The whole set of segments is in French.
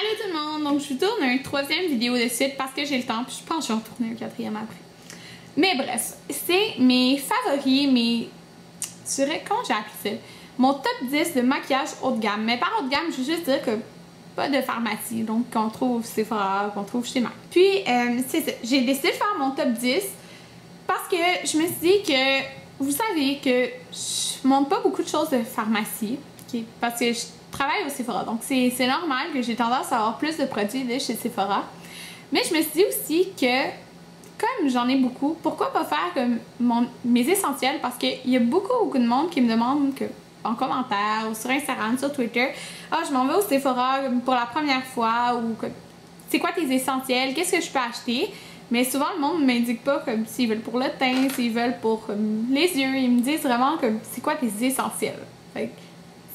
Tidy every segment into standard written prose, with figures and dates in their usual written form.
Allô tout le monde, donc je vous tourne une troisième vidéo de suite parce que j'ai le temps, puis je pense que je vais en tourner un quatrième après. Mais bref, c'est mes favoris, comment j'ai appelé ça? Mon top 10 de maquillage haut de gamme. Mais par haut de gamme, je veux juste dire que pas de pharmacie, donc qu'on trouve chez Sephora, qu'on trouve chez MAC. Puis, c'est ça, j'ai décidé de faire mon top 10 parce que je me suis dit que, vous savez que je montre pas beaucoup de choses de pharmacie, parce que je travaille au Sephora, donc c'est normal que j'ai tendance à avoir plus de produits de chez Sephora. Mais je me suis dit aussi que, comme j'en ai beaucoup, pourquoi pas faire comme mes essentiels, parce qu'il y a beaucoup de monde qui me demande que, en commentaire, ou sur Instagram, sur Twitter, « Ah, je m'en vais au Sephora pour la première fois » ou « C'est quoi tes essentiels? Qu'est-ce que je peux acheter? » Mais souvent, le monde ne m'indique pas comme s'ils veulent pour le teint, s'ils veulent pour les yeux. Ils me disent vraiment comme « C'est quoi tes essentiels? »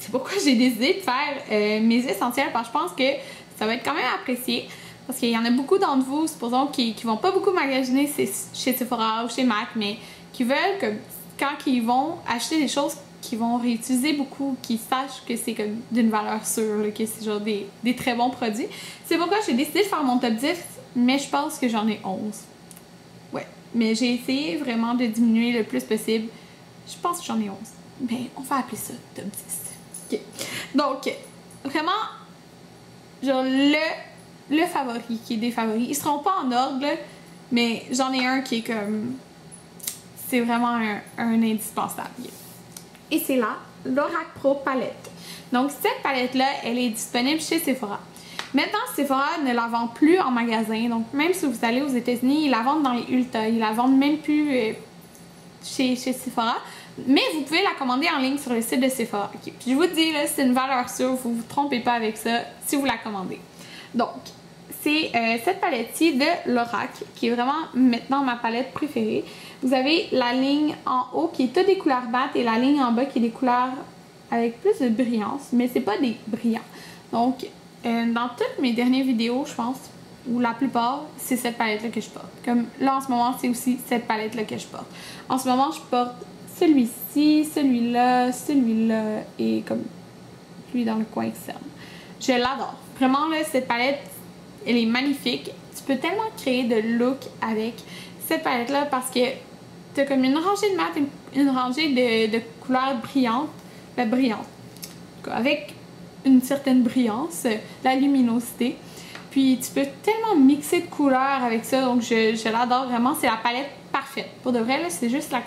C'est pourquoi j'ai décidé de faire mes essentiels, parce que je pense que ça va être quand même apprécié. Parce qu'il y en a beaucoup d'entre vous, supposons, qui vont pas beaucoup magasiner chez Sephora ou chez MAC, mais qui veulent que quand ils vont acheter des choses qu'ils vont réutiliser beaucoup, qu'ils sachent que c'est comme d'une valeur sûre, là, que c'est genre des très bons produits. C'est pourquoi j'ai décidé de faire mon top 10, mais je pense que j'en ai 11. Ouais, mais j'ai essayé vraiment de diminuer le plus possible. Je pense que j'en ai 11. Mais on va appeler ça top 10. Ok. Donc, vraiment, genre le favori qui est des favoris. Ils seront pas en ordre, là, mais j'en ai un qui est comme... C'est vraiment un indispensable. Et c'est là, l'Orac Pro Palette. Donc, cette palette-là, elle est disponible chez Sephora. Maintenant, Sephora ne la vend plus en magasin. Donc, même si vous allez aux États-Unis, ils la vendent dans les Ulta. Ils la vendent même plus chez Sephora. Mais vous pouvez la commander en ligne sur le site de Sephora. Okay. Puis je vous dis, là, c'est une valeur sûre. Vous ne vous trompez pas avec ça si vous la commandez. Donc, c'est cette palette-ci de Lorac qui est vraiment maintenant ma palette préférée. Vous avez la ligne en haut qui est toutes des couleurs mates et la ligne en bas qui est des couleurs avec plus de brillance, mais c'est pas des brillants. Donc, dans toutes mes dernières vidéos, je pense, ou la plupart, c'est cette palette-là que je porte. Comme là, en ce moment, c'est aussi cette palette-là que je porte. En ce moment, je porte celui-ci, celui-là, celui-là et comme lui dans le coin externe. Je l'adore. Vraiment, là, cette palette, elle est magnifique. Tu peux tellement créer de look avec cette palette-là parce que tu as comme une rangée de mat, une rangée de couleurs brillantes. Brillantes. Avec une certaine brillance, la luminosité. Puis tu peux tellement mixer de couleurs avec ça, donc je l'adore vraiment. C'est la palette parfaite. Pour de vrai, c'est juste la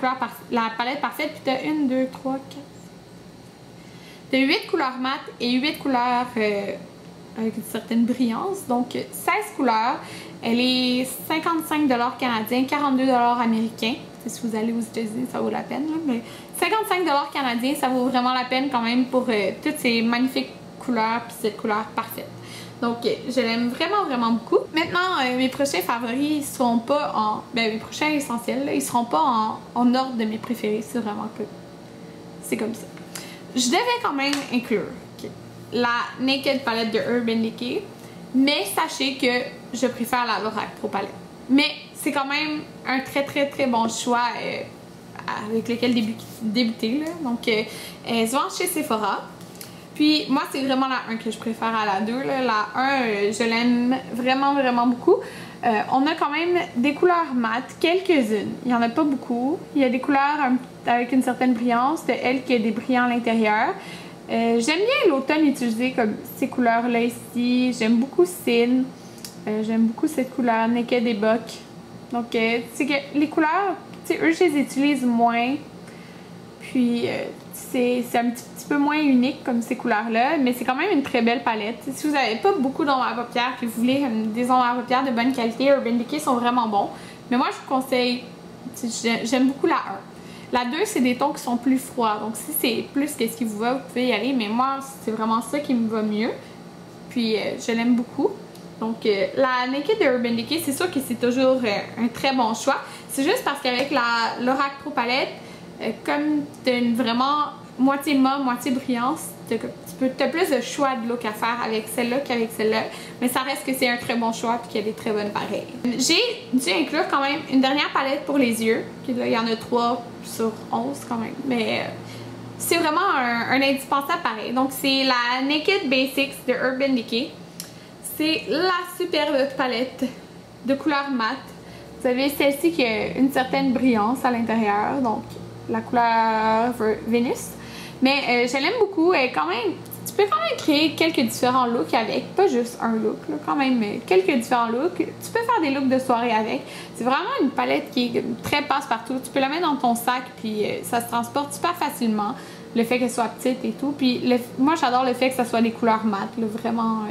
palette parfaite. Puis tu as 1, 2, 3, 4. Tu as 8 couleurs mat et 8 couleurs avec une certaine brillance. Donc 16 couleurs. Elle est 55$ canadiens, 42$ américains. Si vous allez aux États-Unis, ça vaut la peine. Là, mais 55$ canadiens, ça vaut vraiment la peine quand même pour toutes ces magnifiques couleurs puis cette couleur parfaite. Donc, je l'aime vraiment beaucoup. Maintenant, mes prochains favoris, ils seront pas en... mes prochains essentiels, là, ils seront pas en ordre de mes préférés. C'est vraiment que... C'est comme ça. Je devais quand même inclure la Naked Palette de Urban Decay. Mais sachez que je préfère la Lorac Pro Palette. Mais c'est quand même un très bon choix avec lequel débuter. Là. Donc, elle se vend chez Sephora. Puis, moi, c'est vraiment la 1 que je préfère à la 2. Là. La 1, je l'aime vraiment beaucoup. On a quand même des couleurs mates, quelques-unes. Il n'y en a pas beaucoup. Il y a des couleurs avec une certaine brillance, de elle qui a des brillants à l'intérieur. J'aime bien l'automne utiliser comme ces couleurs-là ici. J'aime beaucoup Sin. J'aime beaucoup cette couleur Naked et Buck. Donc, c'est que les couleurs, eux, je les utilise moins. Puis, c'est un petit peu moins unique comme ces couleurs-là. Mais c'est quand même une très belle palette. Si vous n'avez pas beaucoup d'ombres à paupières et vous voulez des ombres à paupières de bonne qualité, Urban Decay sont vraiment bons. Mais moi, je vous conseille, j'aime beaucoup la 1. La 2, c'est des tons qui sont plus froids. Donc, si c'est plus qu'est-ce qui vous va, vous pouvez y aller. Mais moi, c'est vraiment ça qui me va mieux. Puis, je l'aime beaucoup. Donc, la Naked de Urban Decay, c'est sûr que c'est toujours un très bon choix. C'est juste parce qu'avec la Lorac Pro Palette, comme tu as une vraiment moitié mauve, moitié brillance, tu as plus de choix de look à faire avec celle-là qu'avec celle-là. Mais ça reste que c'est un très bon choix et qu'elle est très bonne pareil. J'ai dû inclure quand même une dernière palette pour les yeux. Puis là, il y en a 3 sur 11 quand même. Mais c'est vraiment un indispensable pareil. Donc, c'est la Naked Basics de Urban Decay. c'est la superbe palette de couleur mat. Vous avez celle-ci qui a une certaine brillance à l'intérieur, donc la couleur Venus. Mais je l'aime beaucoup, elle est quand même... Tu peux quand même créer quelques différents looks avec, pas juste un look, là, quand même quelques différents looks. Tu peux faire des looks de soirée avec. C'est vraiment une palette qui est très passe-partout. Tu peux la mettre dans ton sac, puis ça se transporte super facilement. Le fait qu'elle soit petite et tout. Puis moi, j'adore le fait que ça soit des couleurs mat, là, vraiment...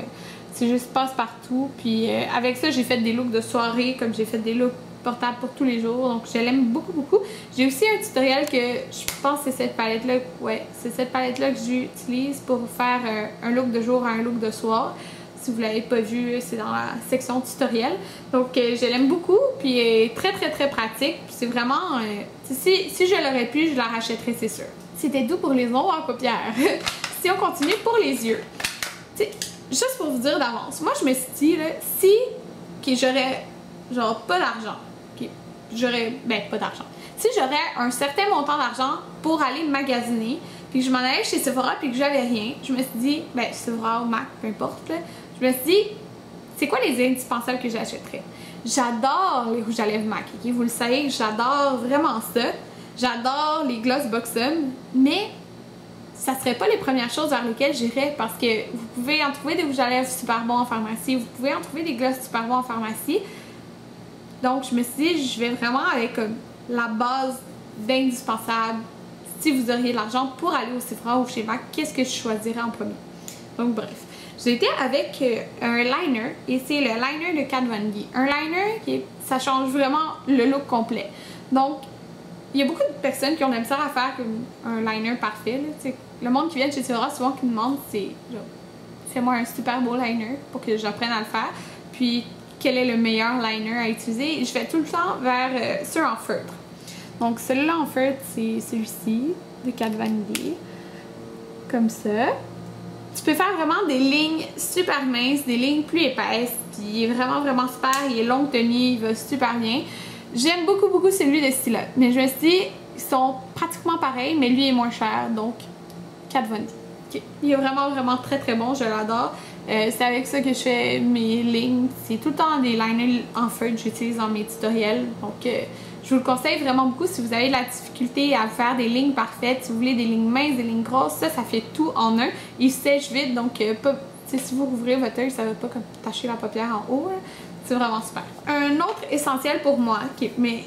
c'est juste passe-partout. Puis avec ça, j'ai fait des looks de soirée, comme j'ai fait des looks portables pour tous les jours. Donc, je l'aime beaucoup, beaucoup. J'ai aussi un tutoriel que je pense que c'est cette palette-là. Ouais, c'est cette palette-là que j'utilise pour faire un look de jour à un look de soir. Si vous ne l'avez pas vu, c'est dans la section tutoriel. Donc, je l'aime beaucoup. Puis, elle est très, très, très pratique. Puis, c'est vraiment... si je l'aurais pu, je la rachèterais, c'est sûr. C'était tout pour les ongles en paupières. Si on continue pour les yeux. T'sais, juste pour vous dire d'avance, moi je me suis dit, là, si j'aurais genre pas d'argent, pas d'argent, si j'aurais un certain montant d'argent pour aller magasiner, puis que je m'en allais chez Sephora puis que j'avais rien, je me suis dit, Sephora ou MAC, peu importe, là, je me suis dit, c'est quoi les indispensables que j'achèterais? J'adore les rouges à lèvres MAC, okay? Vous le savez, j'adore vraiment ça. J'adore les Gloss Buxom, mais ça serait pas les premières choses vers lesquelles j'irais parce que vous pouvez en trouver des rouges à lèvres super bons en pharmacie, vous pouvez en trouver des gloss super bons en pharmacie. Donc je me suis dit, je vais vraiment avec la base d'indispensable. Si vous auriez de l'argent pour aller au Sephora ou chez MAC, qu'est-ce que je choisirais en premier? Donc bref, j'ai été avec un liner et c'est le liner de Kat Von D. Un liner ça change vraiment le look complet. Donc il y a beaucoup de personnes qui ont de la misère à faire un liner parfait. Là, le monde qui vient de chez Sephora, souvent qui me demande, c'est fais-moi un super beau liner pour que j'apprenne à le faire. Puis, quel est le meilleur liner à utiliser? Je vais tout le temps vers ceux en feutre. Donc, celui-là en feutre, c'est celui-ci, de Kat Von D. Comme ça. Tu peux faire vraiment des lignes super minces, des lignes plus épaisses. Puis, il est vraiment, vraiment super. Il est longue tenue, il va super bien. J'aime beaucoup, beaucoup celui de Stila. Mais je me suis dit, ils sont pratiquement pareils, mais lui est moins cher. Donc, Kat Von D. Okay. Il est vraiment, vraiment très, très bon. Je l'adore. C'est avec ça que je fais mes lignes. C'est tout le temps des liners en feutre que j'utilise dans mes tutoriels. Donc, je vous le conseille vraiment beaucoup si vous avez de la difficulté à faire des lignes parfaites. Si vous voulez des lignes minces, des lignes grosses, ça fait tout en un. Il sèche vite. Donc, si vous rouvrez votre œil, ça ne va pas comme tacher la paupière en haut. Là. C'est vraiment super. Un autre essentiel pour moi, mais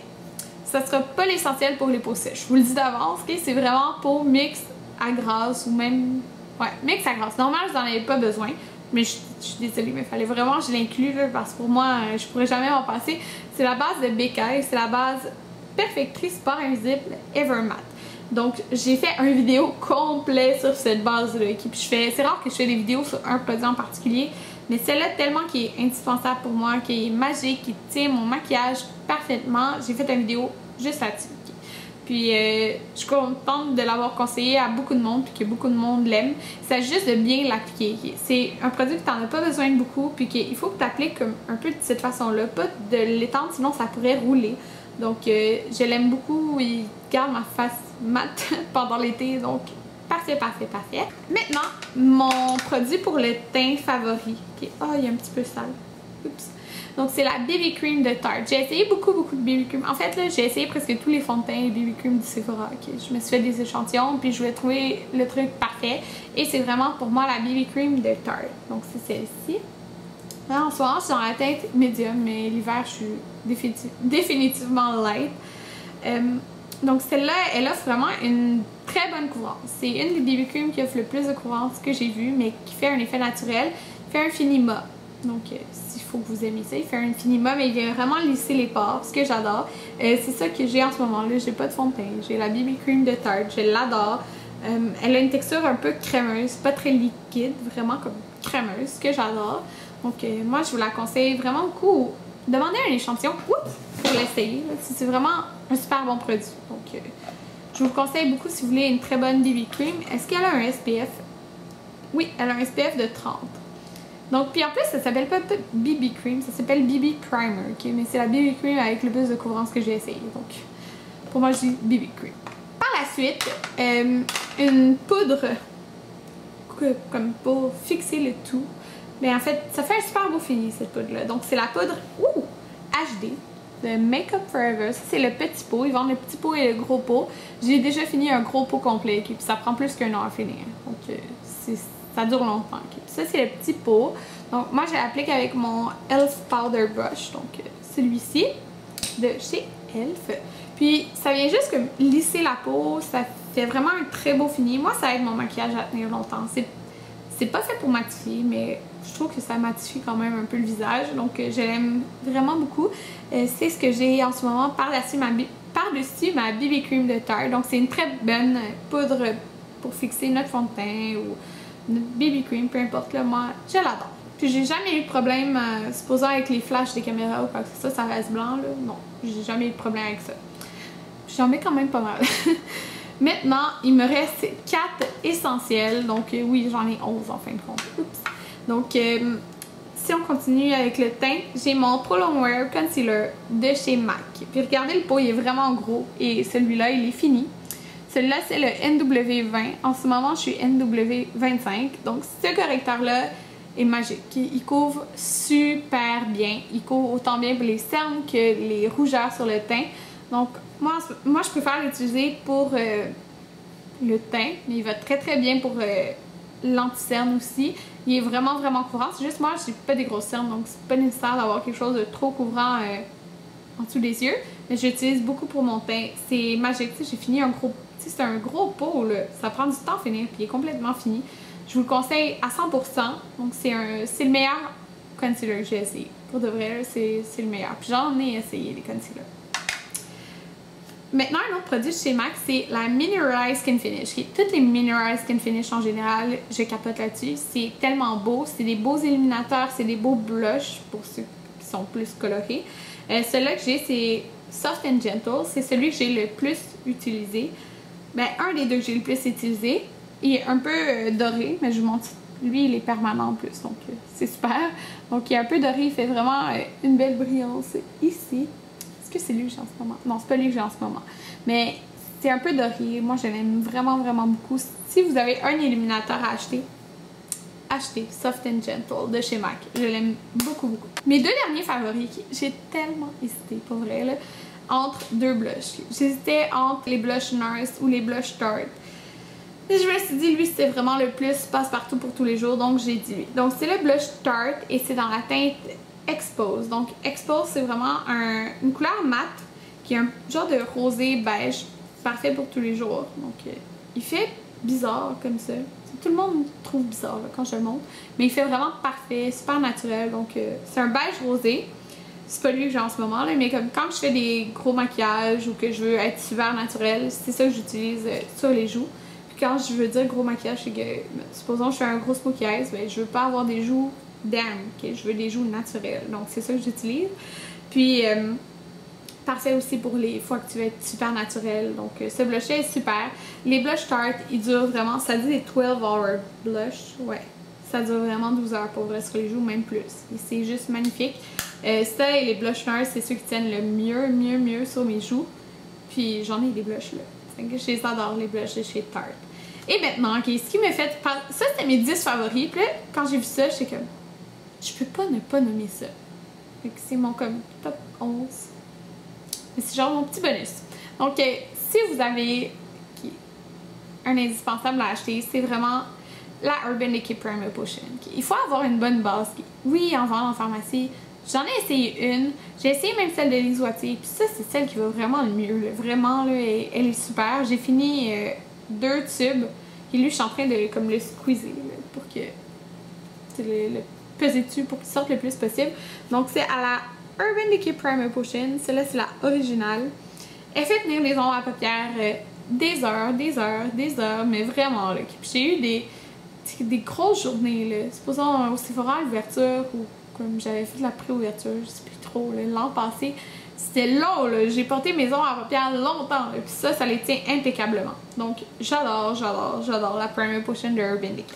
ça sera pas l'essentiel pour les peaux sèches. Je vous le dis d'avance, c'est vraiment pour mix à grasse ou même... Ouais, mix à grasse. Normalement, je n'en avais pas besoin, mais je suis désolée, mais il fallait vraiment que je l'inclue parce que pour moi, je pourrais jamais m'en passer. C'est la base de Becca, c'est la base Perfectrice Pores Invisible Ever Matte. Donc, j'ai fait une vidéo complète sur cette base-là. C'est rare que je fais des vidéos sur un produit en particulier, mais celle-là, tellement qui est indispensable pour moi, qui est magique, qui tient mon maquillage parfaitement, j'ai fait une vidéo juste là-dessus. Puis, je suis contente de l'avoir conseillé à beaucoup de monde, puis que beaucoup de monde l'aime. C'est juste de bien l'appliquer. C'est un produit que tu n'en as pas besoin de beaucoup, puis qu'il faut que tu appliques un peu de cette façon-là, pas de l'étendre, sinon ça pourrait rouler. Donc, je l'aime beaucoup. Il garde ma face mate pendant l'été. Donc, parfait, parfait, parfait. Maintenant, mon produit pour le teint favori. Okay. Oh, il est un petit peu sale. Oups. Donc, c'est la BB Cream de Tarte. J'ai essayé beaucoup de BB Cream. En fait, là, j'ai essayé presque tous les fonds de teint et BB Cream du Sephora. Okay. Je me suis fait des échantillons, puis je voulais trouver le truc parfait. Et c'est vraiment pour moi la BB Cream de Tarte. Donc, c'est celle-ci. Là, en ce moment, je suis dans la teinte médium, mais l'hiver, je suis définitivement light. Donc, celle-là, elle offre vraiment une très bonne couvrance. C'est une des BB Cream qui offre le plus de couvrance que j'ai vu, mais qui fait un effet naturel. Il fait un fini mat. Donc, s'il faut que vous aimez ça, il fait un fini mat, mais il vient vraiment lisser les pores, ce que j'adore. C'est ça que j'ai en ce moment-là. J'ai pas de fond de teint. J'ai la BB Cream de Tarte. Je l'adore. Elle a une texture un peu crémeuse, pas très liquide, vraiment comme crémeuse, ce que j'adore. Donc, moi, je vous la conseille vraiment beaucoup. Demandez un échantillon pour l'essayer. C'est vraiment un super bon produit. Donc, je vous le conseille beaucoup si vous voulez une très bonne BB Cream. Est-ce qu'elle a un SPF? Oui, elle a un SPF de 30. Donc, puis en plus, ça s'appelle pas BB Cream, ça s'appelle BB Primer. Okay? Mais c'est la BB Cream avec le plus de couvrance que j'ai essayé. Donc, pour moi, je dis BB Cream. Par la suite, une poudre comme pour fixer le tout. Mais en fait, ça fait un super beau fini, cette poudre-là. Donc, c'est la poudre HD de Makeup Forever. Ça, c'est le petit pot. Ils vendent le petit pot et le gros pot. J'ai déjà fini un gros pot complet, puis ça prend plus qu'un an à finir. Donc, ça dure longtemps. Ça, c'est le petit pot. Donc, moi, je l'applique avec mon Elf Powder Brush. Donc, celui-ci de chez Elf. Puis, ça vient juste comme lisser la peau. Ça fait vraiment un très beau fini. Moi, ça aide mon maquillage à tenir longtemps. C'est pas fait pour matifier, mais je trouve que ça matifie quand même un peu le visage. Donc, je l'aime vraiment beaucoup. C'est ce que j'ai en ce moment par-dessus ma BB Cream de Tarte. Donc, c'est une très bonne poudre pour fixer notre fond de teint ou notre BB Cream, peu importe. Là, moi, je l'adore. Puis, j'ai jamais eu de problème, supposant avec les flashs des caméras ou quoi que ça reste blanc. Là. Non, j'ai jamais eu de problème avec ça. J'en mets quand même pas mal. Maintenant, il me reste 4 essentiels. Donc, oui, j'en ai 11 en fin de compte. Oups. Donc, si on continue avec le teint, j'ai mon Pro Longwear Concealer de chez MAC. Puis regardez, le pot, il est vraiment gros. Et celui-là, il est fini. Celui-là, c'est le NW20. En ce moment, je suis NW25. Donc, ce correcteur-là est magique. Il couvre super bien. Il couvre autant bien pour les cernes que les rougeurs sur le teint. Donc, moi je préfère l'utiliser pour le teint, mais il va très très bien pour l'anti-cerne aussi. Il est vraiment vraiment couvrant. C'est juste moi, j'ai pas des grosses cernes, donc c'est pas nécessaire d'avoir quelque chose de trop couvrant en dessous des yeux. Mais j'utilise beaucoup pour mon teint. C'est magique. J'ai fini un gros... C'est un gros pot, là. Ça prend du temps à finir, puis il est complètement fini. Je vous le conseille à 100%. Donc c'est le meilleur concealer que j'ai essayé. Pour de vrai, c'est le meilleur. Puis j'en ai essayé, les concealers. Maintenant, un autre produit chez MAC, c'est la Mineral Skin Finish. Toutes les Mineral Skin Finish en général, je capote là-dessus. C'est tellement beau. C'est des beaux illuminateurs, c'est des beaux blushs pour ceux qui sont plus colorés. Celui-là que j'ai, c'est Soft and Gentle. C'est celui que j'ai le plus utilisé. Ben, un des deux que j'ai le plus utilisé. Il est un peu doré, mais je vous montre. Lui, il est permanent en plus, donc c'est super. Donc, il est un peu doré. Il fait vraiment une belle brillance ici. Est-ce que c'est lui que j'ai en ce moment? Non, c'est pas lui que j'ai en ce moment. Mais c'est un peu doré. Moi, je l'aime vraiment, vraiment beaucoup. Si vous avez un illuminateur à acheter, achetez Soft and Gentle de chez MAC. Je l'aime beaucoup, beaucoup. Mes deux derniers favoris, j'ai tellement hésité, pour vrai, là, entre deux blushs. J'hésitais entre les blushs Nurse ou les blushs Tarte. Mais je me suis dit, lui, c'était vraiment le plus passe-partout pour tous les jours, donc j'ai dit lui. Donc, c'est le blush Tarte et c'est dans la teinte Expose. Donc, Expose, c'est vraiment une couleur mate qui est un genre de rosé beige, parfait pour tous les jours. Donc, il fait bizarre comme ça. Tout le monde trouve bizarre là, quand je le montre, mais il fait vraiment parfait, super naturel. Donc, c'est un beige rosé. C'est pas lui que j'ai en ce moment, là, mais comme quand je fais des gros maquillages ou que je veux être super naturel, c'est ça que j'utilise sur les joues. Puis quand je veux dire gros maquillage, c'est que, supposons que je fais un gros smokey eyes, ben, je veux pas avoir des joues damn, okay? Je veux des joues naturelles. Donc, c'est ça que j'utilise. Puis, parfait aussi pour les fois que tu veux être super naturel. Donc, ce blush est super. Les blush Tarte, ils durent vraiment, ça dit des 12-hour blush. Ouais, ça dure vraiment 12 heures pour vrai sur les joues, même plus. Et c'est juste magnifique. Ça et les blush Nurse, c'est ceux qui tiennent le mieux sur mes joues. Puis, j'en ai des blushs là. Je les adore, les blushs de chez Tarte. Et maintenant, okay, ce qui me fait... Ça, c'était mes 10 favoris. Puis là, quand j'ai vu ça, j'étais comme... Je peux pas ne pas nommer ça. C'est mon comme top 11. Mais c'est genre mon petit bonus. Donc, si vous avez un indispensable à acheter, c'est vraiment la Urban Decay Primer Potion. Il faut avoir une bonne base. Oui, en vente en pharmacie. J'en ai essayé une. J'ai essayé même celle de Lise Wattier. Puis ça, c'est celle qui va vraiment le mieux. Là. Vraiment, là, elle est super. J'ai fini 2 tubes. Et lui, je suis en train de comme le squeezer là, pour que le peser dessus pour qu'il sorte le plus possible. Donc, c'est à la Urban Decay Primer Potion. Celle-là, c'est la originale. Elle fait tenir les ombres à paupières des heures, mais vraiment, là. J'ai eu des grosses journées, là. Supposons au Sephora à l'ouverture ou comme j'avais fait de la pré-ouverture, je sais plus trop, l'an passé. C'était long, là. J'ai porté mes ombres à paupières longtemps, là. Puis ça les tient impeccablement. Donc, j'adore la Primer Potion de Urban Decay.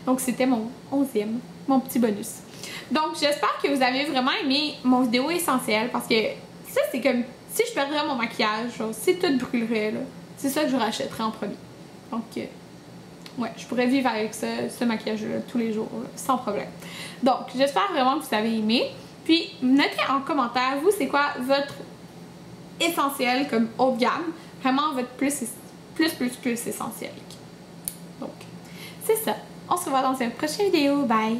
Donc, c'était mon 11e, mon petit bonus. Donc, j'espère que vous avez vraiment aimé mon vidéo essentielle parce que ça, c'est comme si je perdrais mon maquillage, si tout brûlerait, là, c'est ça que je rachèterais en premier. Donc, ouais, je pourrais vivre avec ce maquillage-là tous les jours, là, sans problème. Donc, j'espère vraiment que vous avez aimé. Puis, notez en commentaire, vous, c'est quoi votre essentiel comme haut de gamme. Vraiment, votre plus essentiel. Donc, c'est ça. On se revoit dans une prochaine vidéo. Bye!